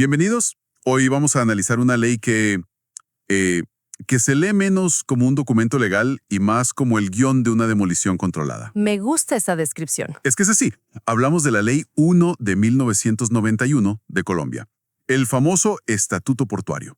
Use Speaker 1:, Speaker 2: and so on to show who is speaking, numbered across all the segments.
Speaker 1: Bienvenidos. Hoy vamos a analizar una ley eh, que se lee menos como un documento legal y más como el guión de una demolición controlada.
Speaker 2: Me gusta esa descripción.
Speaker 1: Es que es así. Hablamos de la Ley 1 de 1991 de Colombia, el famoso Estatuto Portuario.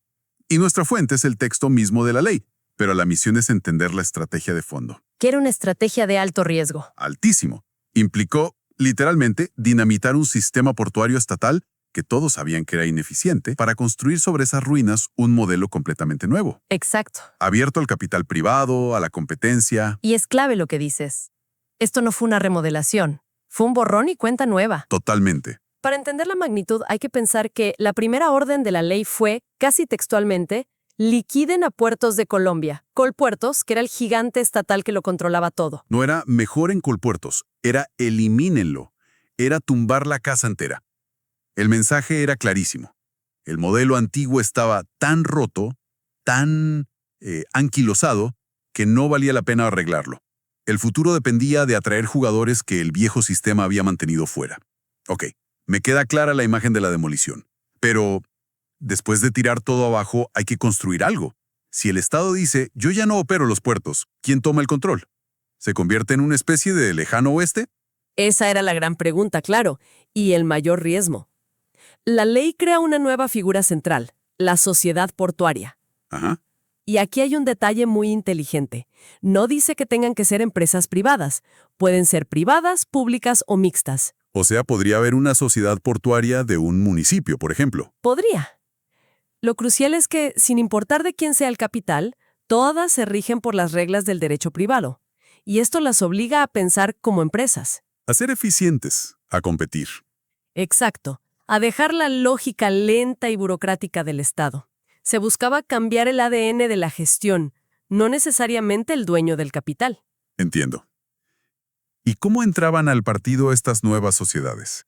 Speaker 1: Y nuestra fuente es el texto mismo de la ley, pero la misión es entender la estrategia de fondo.
Speaker 2: Quiero una estrategia de alto riesgo.
Speaker 1: Altísimo. Implicó, literalmente, dinamitar un sistema portuario estatal que todos sabían que era ineficiente, para construir sobre esas ruinas un modelo completamente nuevo.
Speaker 2: Exacto.
Speaker 1: Abierto al capital privado, a la competencia.
Speaker 2: Y es clave lo que dices. Esto no fue una remodelación. Fue un borrón y cuenta nueva.
Speaker 1: Totalmente.
Speaker 2: Para entender la magnitud hay que pensar que la primera orden de la ley fue, casi textualmente, liquiden a Puertos de Colombia. Colpuertos, que era el gigante estatal que lo controlaba todo.
Speaker 1: No era mejor en Colpuertos, era elimínenlo. Era tumbar la casa entera. El mensaje era clarísimo. El modelo antiguo estaba tan roto, tan anquilosado, que no valía la pena arreglarlo. El futuro dependía de atraer jugadores que el viejo sistema había mantenido fuera. Ok, me queda clara la imagen de la demolición. Pero, después de tirar todo abajo, hay que construir algo. Si el Estado dice, yo ya no opero los puertos, ¿quién toma el control? ¿Se convierte en una especie de lejano oeste?
Speaker 2: Esa era la gran pregunta, claro, y el mayor riesgo. La ley crea una nueva figura central, la sociedad portuaria.
Speaker 1: Ajá.
Speaker 2: Y aquí hay un detalle muy inteligente. No dice que tengan que ser empresas privadas. Pueden ser privadas, públicas o mixtas.
Speaker 1: O sea, podría haber una sociedad portuaria de un municipio, por ejemplo.
Speaker 2: Podría. Lo crucial es que, sin importar de quién sea el capital, todas se rigen por las reglas del derecho privado. Y esto las obliga a pensar como empresas.
Speaker 1: A ser eficientes, a competir.
Speaker 2: Exacto. A dejar la lógica lenta y burocrática del Estado. Se buscaba cambiar el ADN de la gestión, no necesariamente el dueño del capital.
Speaker 1: Entiendo. ¿Y cómo entraban al partido estas nuevas sociedades?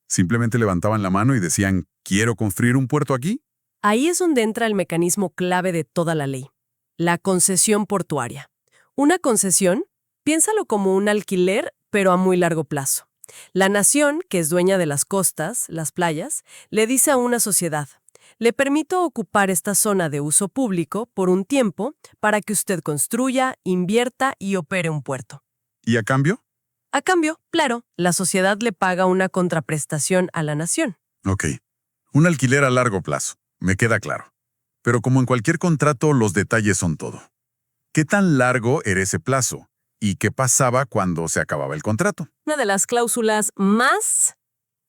Speaker 1: ¿Simplemente levantaban la mano y decían, ¿quiero construir un puerto aquí?
Speaker 2: Ahí es donde entra el mecanismo clave de toda la ley, la concesión portuaria. Una concesión, piénsalo como un alquiler, pero a muy largo plazo. La nación, que es dueña de las costas, las playas, le dice a una sociedad, le permito ocupar esta zona de uso público por un tiempo para que usted construya, invierta y opere un puerto.
Speaker 1: ¿Y a cambio?
Speaker 2: A cambio, claro, la sociedad le paga una contraprestación a la nación.
Speaker 1: Ok. Un alquiler a largo plazo, me queda claro. Pero como en cualquier contrato, los detalles son todo. ¿Qué tan largo era ese plazo? ¿Y qué pasaba cuando se acababa el contrato?
Speaker 2: Una de las cláusulas más,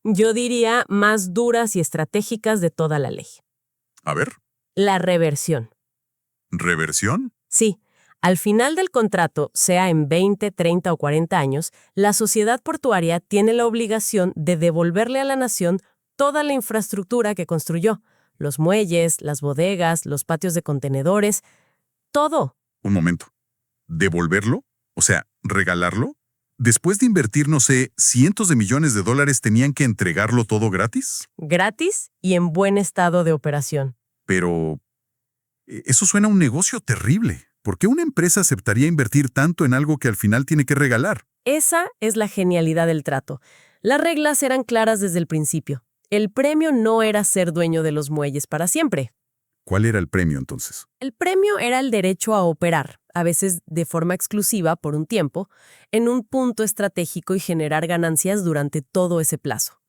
Speaker 2: yo diría, más duras y estratégicas de toda la ley.
Speaker 1: A ver,
Speaker 2: La reversión.
Speaker 1: ¿reversión?
Speaker 2: Sí, al final del contrato, sea en 20, 30 o 40 años, la sociedad portuaria tiene la obligación de devolverle a la nación toda la infraestructura que construyó. Los muelles, las bodegas, los patios de contenedores, todo.
Speaker 1: Un momento. ¿Devolverlo? O sea, ¿regalarlo? Después de invertir, no sé, cientos de millones de dólares, ¿tenían que entregarlo todo gratis?
Speaker 2: Gratis y en buen estado de operación.
Speaker 1: Pero eso suena a un negocio terrible. ¿Por qué una empresa aceptaría invertir tanto en algo que al final tiene que regalar?
Speaker 2: Esa es la genialidad del trato. Las reglas eran claras desde el principio. El premio no era ser dueño de los muelles para siempre.
Speaker 1: ¿Cuál era el premio entonces?
Speaker 2: El premio era el derecho a operar, a veces de forma exclusiva por un tiempo, en un punto estratégico y generar ganancias durante todo ese plazo.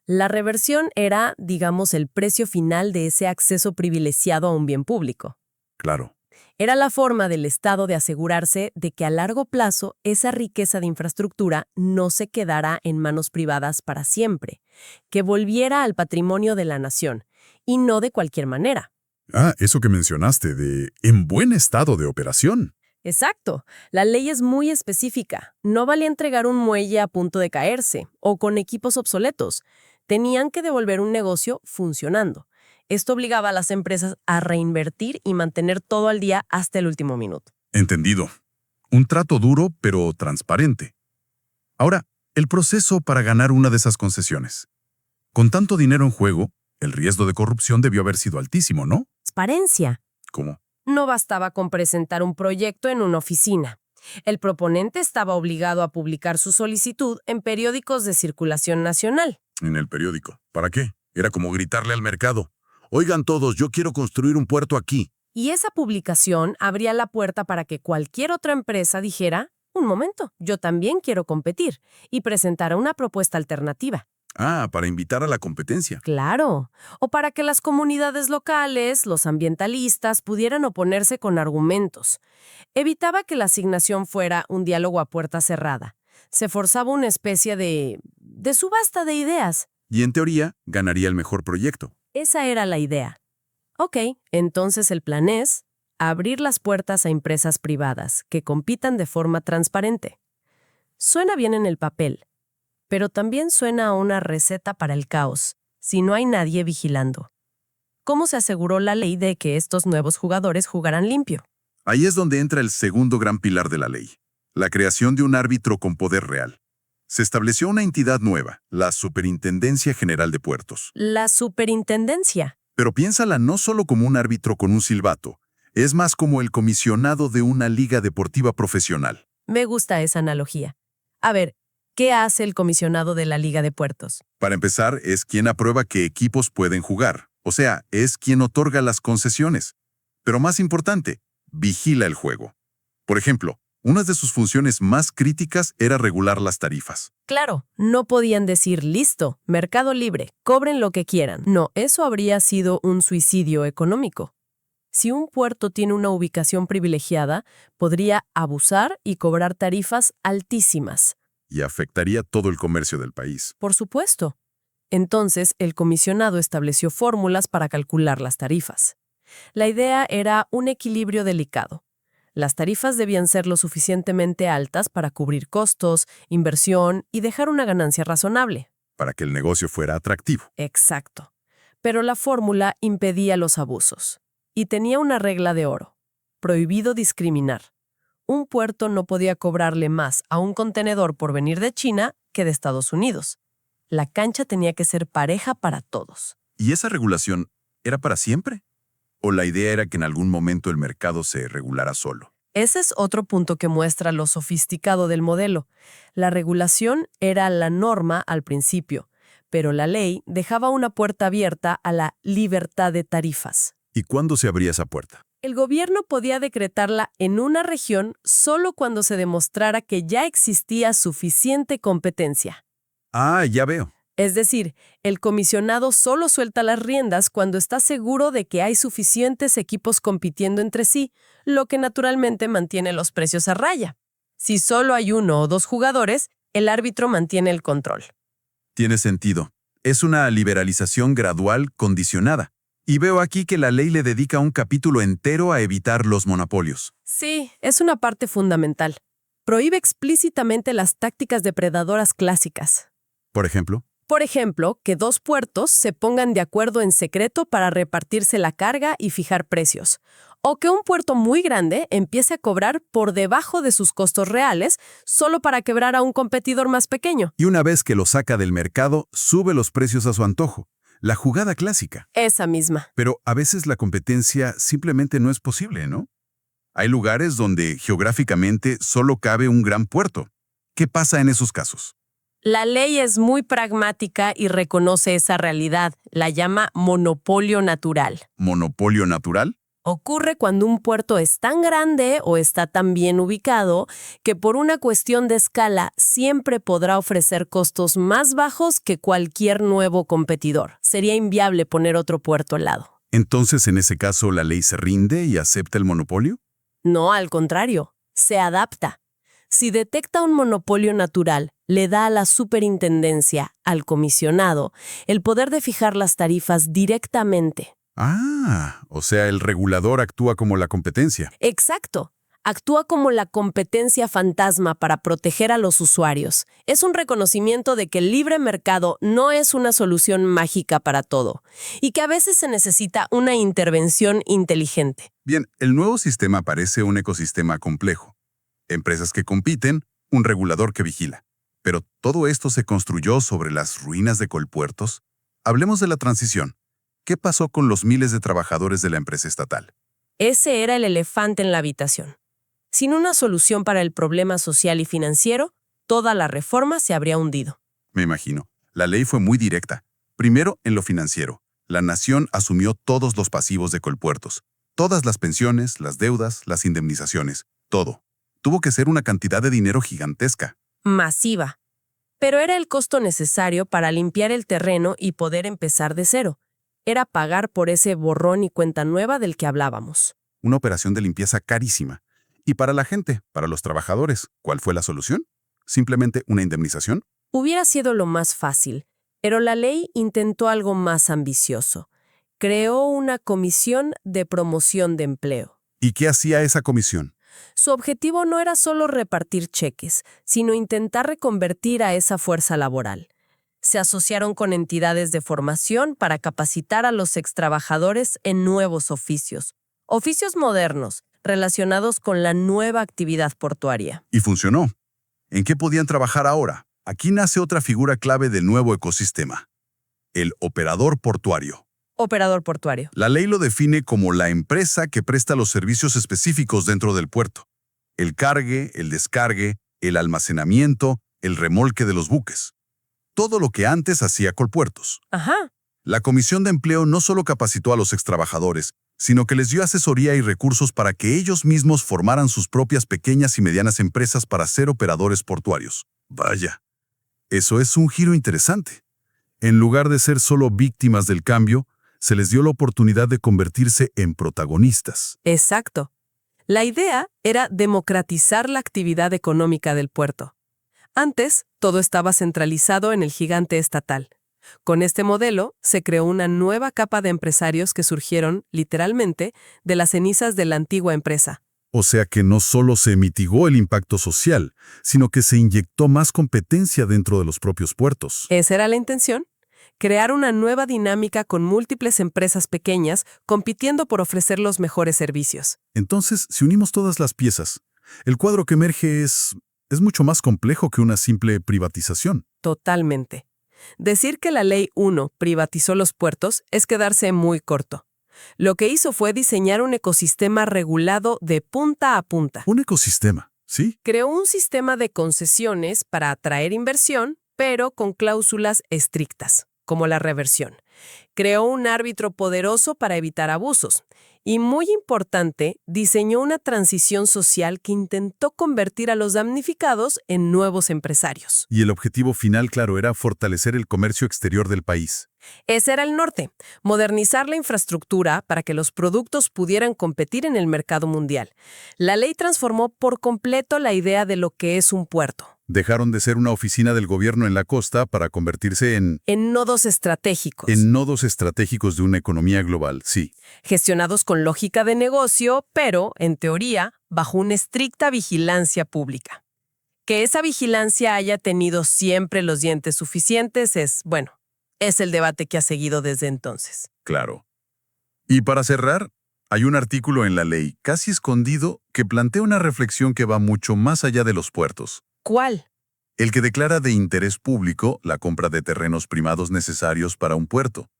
Speaker 2: La reversión era, digamos, el precio final de ese acceso privilegiado a un bien público.
Speaker 1: Claro.
Speaker 2: Era la forma del Estado de asegurarse de que a largo plazo esa riqueza de infraestructura no se quedara en manos privadas para siempre, que volviera al patrimonio de la nación, y no de cualquier manera.
Speaker 1: Ah, eso que mencionaste de en buen estado de operación.
Speaker 2: Exacto. La ley es muy específica. No valía entregar un muelle a punto de caerse o con equipos obsoletos. Tenían que devolver un negocio funcionando. Esto obligaba a las empresas a reinvertir y mantener todo al día hasta el último minuto.
Speaker 1: Entendido. Un trato duro, pero transparente. Ahora, el proceso para ganar una de esas concesiones. Con tanto dinero en juego, el riesgo de corrupción debió haber sido altísimo, ¿no?
Speaker 2: Transparencia.
Speaker 1: ¿Cómo?
Speaker 2: No bastaba con presentar un proyecto en una oficina. El proponente estaba obligado a publicar su solicitud en periódicos de circulación nacional.
Speaker 1: En el periódico. ¿Para qué? Era como gritarle al mercado, oigan todos, yo quiero construir un puerto aquí.
Speaker 2: Y esa publicación abría la puerta para que cualquier otra empresa dijera, un momento, yo también quiero competir, y presentara una propuesta alternativa.
Speaker 1: Ah, para invitar a la competencia.
Speaker 2: Claro, o para que las comunidades locales, los ambientalistas, pudieran oponerse con argumentos. Evitaba que la asignación fuera un diálogo a puerta cerrada. Se forzaba una especie de subasta de ideas.
Speaker 1: Y en teoría, ganaría el mejor proyecto.
Speaker 2: Esa era la idea. Ok, entonces el plan es abrir las puertas a empresas privadas que compitan de forma transparente. Suena bien en el papel, pero también suena a una receta para el caos, si no hay nadie vigilando. ¿Cómo se aseguró la ley de que estos nuevos jugadores jugaran limpio?
Speaker 1: Ahí es donde entra el segundo gran pilar de la ley, la creación de un árbitro con poder real. Se estableció una entidad nueva, la Superintendencia General de Puertos.
Speaker 2: La superintendencia.
Speaker 1: Pero piénsala no solo como un árbitro con un silbato, es más como el comisionado de una liga deportiva profesional.
Speaker 2: Me gusta esa analogía. A ver, ¿qué hace el comisionado de la Liga de Puertos?
Speaker 1: Para empezar, es quien aprueba qué equipos pueden jugar, o sea, es quien otorga las concesiones. Pero más importante, vigila el juego. Por ejemplo, una de sus funciones más críticas era regular las tarifas.
Speaker 2: Claro, no podían decir, listo, mercado libre, cobren lo que quieran. No, eso habría sido un suicidio económico. Si un puerto tiene una ubicación privilegiada, podría abusar y cobrar tarifas altísimas.
Speaker 1: Y afectaría todo el comercio del país.
Speaker 2: Por supuesto. Entonces, el comisionado estableció fórmulas para calcular las tarifas. La idea era un equilibrio delicado. Las tarifas debían ser lo suficientemente altas para cubrir costos, inversión y dejar una ganancia razonable.
Speaker 1: Para que el negocio fuera atractivo.
Speaker 2: Exacto. Pero la fórmula impedía los abusos. Y tenía una regla de oro. Prohibido discriminar. Un puerto no podía cobrarle más a un contenedor por venir de China que de Estados Unidos. La cancha tenía que ser pareja para todos.
Speaker 1: ¿Y esa regulación era para siempre? ¿O la idea era que en algún momento el mercado se regulara solo?
Speaker 2: Ese es otro punto que muestra lo sofisticado del modelo. La regulación era la norma al principio, pero la ley dejaba una puerta abierta a la libertad de tarifas.
Speaker 1: ¿Y cuándo se abría esa puerta?
Speaker 2: El gobierno podía decretarla en una región solo cuando se demostrara que ya existía suficiente competencia.
Speaker 1: Ah, ya veo.
Speaker 2: Es decir, el comisionado solo suelta las riendas cuando está seguro de que hay suficientes equipos compitiendo entre sí, lo que naturalmente mantiene los precios a raya. Si solo hay uno o dos jugadores, el árbitro mantiene el control.
Speaker 1: Tiene sentido. Es una liberalización gradual condicionada. Y veo aquí que la ley le dedica un capítulo entero a evitar los monopolios.
Speaker 2: Sí, es una parte fundamental. Prohíbe explícitamente las tácticas depredadoras clásicas.
Speaker 1: Por ejemplo,
Speaker 2: Que dos puertos se pongan de acuerdo en secreto para repartirse la carga y fijar precios. O que un puerto muy grande empiece a cobrar por debajo de sus costos reales solo para quebrar a un competidor más pequeño.
Speaker 1: y una vez que lo saca del mercado, sube los precios a su antojo. La jugada clásica.
Speaker 2: Esa misma.
Speaker 1: Pero a veces la competencia simplemente no es posible, ¿no? Hay lugares donde geográficamente solo cabe un gran puerto. ¿Qué pasa en esos casos?
Speaker 2: La ley es muy pragmática y reconoce esa realidad. La llama monopolio natural.
Speaker 1: ¿Monopolio natural?
Speaker 2: Ocurre cuando un puerto es tan grande o está tan bien ubicado que por una cuestión de escala siempre podrá ofrecer costos más bajos que cualquier nuevo competidor. Sería inviable poner otro puerto al lado.
Speaker 1: Entonces, en ese caso, ¿la ley se rinde y acepta el monopolio?
Speaker 2: No, al contrario, se adapta. Si detecta un monopolio natural, le da a la superintendencia, al comisionado, el poder de fijar las tarifas directamente.
Speaker 1: Ah, o sea, el regulador actúa como la competencia.
Speaker 2: Exacto. Actúa como la competencia fantasma para proteger a los usuarios. Es un reconocimiento de que el libre mercado no es una solución mágica para todo y que a veces se necesita una intervención inteligente.
Speaker 1: Bien, el nuevo sistema parece un ecosistema complejo. Empresas que compiten, un regulador que vigila. Pero todo esto se construyó sobre las ruinas de Colpuertos. Hablemos de la transición. ¿Qué pasó con los miles de trabajadores de la empresa estatal?
Speaker 2: Ese era el elefante en la habitación. Sin una solución para el problema social y financiero, toda la reforma se habría hundido.
Speaker 1: Me imagino. La ley fue muy directa. Primero, en lo financiero. La nación asumió todos los pasivos de Colpuertos. Todas las pensiones, las deudas, las indemnizaciones, todo. Tuvo que ser una cantidad de dinero gigantesca.
Speaker 2: Masiva. Pero era el costo necesario para limpiar el terreno y poder empezar de cero. Era pagar por ese borrón y cuenta nueva del que hablábamos.
Speaker 1: Una operación de limpieza carísima. Y para la gente, para los trabajadores, ¿cuál fue la solución? ¿Simplemente una indemnización?
Speaker 2: Hubiera sido lo más fácil, pero la ley intentó algo más ambicioso. Creó una comisión de promoción de empleo.
Speaker 1: ¿Y qué hacía esa comisión?
Speaker 2: Su objetivo no era solo repartir cheques, sino intentar reconvertir a esa fuerza laboral. Se asociaron con entidades de formación para capacitar a los extrabajadores en nuevos oficios modernos, relacionados con la nueva actividad portuaria.
Speaker 1: Y funcionó. ¿En qué podían trabajar ahora? Aquí nace otra figura clave del nuevo ecosistema. El operador portuario.
Speaker 2: Operador portuario.
Speaker 1: La ley lo define como la empresa que presta los servicios específicos dentro del puerto. El cargue, el descargue, el almacenamiento, el remolque de los buques. Todo lo que antes hacía Colpuertos.
Speaker 2: Ajá.
Speaker 1: La Comisión de Empleo no solo capacitó a los extrabajadores, sino que les dio asesoría y recursos para que ellos mismos formaran sus propias pequeñas y medianas empresas para ser operadores portuarios. Vaya, eso es un giro interesante. En lugar de ser solo víctimas del cambio, se les dio la oportunidad de convertirse en protagonistas.
Speaker 2: Exacto. La idea era democratizar la actividad económica del puerto. Antes, todo estaba centralizado en el gigante estatal. Con este modelo, se creó una nueva capa de empresarios que surgieron, literalmente, de las cenizas de la antigua empresa.
Speaker 1: O sea que no solo se mitigó el impacto social, sino que se inyectó más competencia dentro de los propios puertos.
Speaker 2: ¿Esa era la intención? Crear una nueva dinámica con múltiples empresas pequeñas compitiendo por ofrecer los mejores servicios.
Speaker 1: Entonces, si unimos todas las piezas, el cuadro que emerge es mucho más complejo que una simple privatización.
Speaker 2: Totalmente. Decir que la Ley 1 privatizó los puertos es quedarse muy corto. Lo que hizo fue diseñar un ecosistema regulado de punta a punta.
Speaker 1: Un ecosistema, ¿sí?
Speaker 2: Creó un sistema de concesiones para atraer inversión, pero con cláusulas estrictas, como la reversión. Creó un árbitro poderoso para evitar abusos. Y muy importante, diseñó una transición social que intentó convertir a los damnificados en nuevos empresarios.
Speaker 1: Y el objetivo final, claro, era fortalecer el comercio exterior del país.
Speaker 2: Ese era el norte, modernizar la infraestructura para que los productos pudieran competir en el mercado mundial. La ley transformó por completo la idea de lo que es un puerto.
Speaker 1: Dejaron de ser una oficina del gobierno en la costa para convertirse en
Speaker 2: nodos estratégicos.
Speaker 1: En nodos estratégicos de una economía global, sí.
Speaker 2: Gestionados con lógica de negocio, pero, en teoría, bajo una estricta vigilancia pública. Que esa vigilancia haya tenido siempre los dientes suficientes es el debate que ha seguido desde entonces.
Speaker 1: Claro. Y para cerrar, hay un artículo en la ley, casi escondido, que plantea una reflexión que va mucho más allá de los puertos.
Speaker 2: ¿Cuál?
Speaker 1: El que declara de interés público la compra de terrenos privados necesarios para un puerto.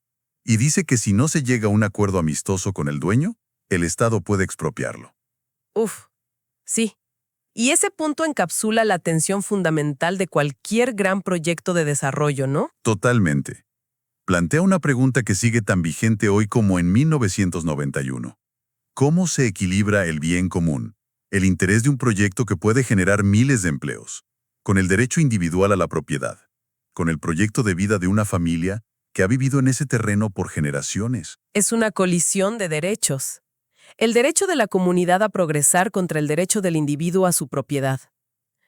Speaker 1: Y dice que si no se llega a un acuerdo amistoso con el dueño, el Estado puede expropiarlo.
Speaker 2: Sí. Y ese punto encapsula la tensión fundamental de cualquier gran proyecto de desarrollo, ¿no?
Speaker 1: Totalmente. Plantea una pregunta que sigue tan vigente hoy como en 1991. ¿Cómo se equilibra el bien común, el interés de un proyecto que puede generar miles de empleos, con el derecho individual a la propiedad, con el proyecto de vida de una familia que ha vivido en ese terreno por generaciones?
Speaker 2: Es una colisión de derechos. El derecho de la comunidad a progresar contra el derecho del individuo a su propiedad.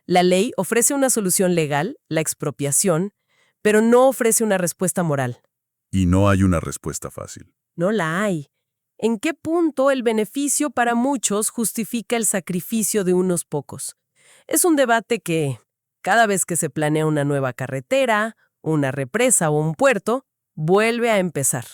Speaker 2: La ley ofrece una solución legal, la expropiación, pero no ofrece una respuesta moral.
Speaker 1: Y no hay una respuesta fácil.
Speaker 2: No la hay. ¿En qué punto el beneficio para muchos justifica el sacrificio de unos pocos? Es un debate que, cada vez que se planea una nueva carretera, una represa o un puerto, vuelve a empezar.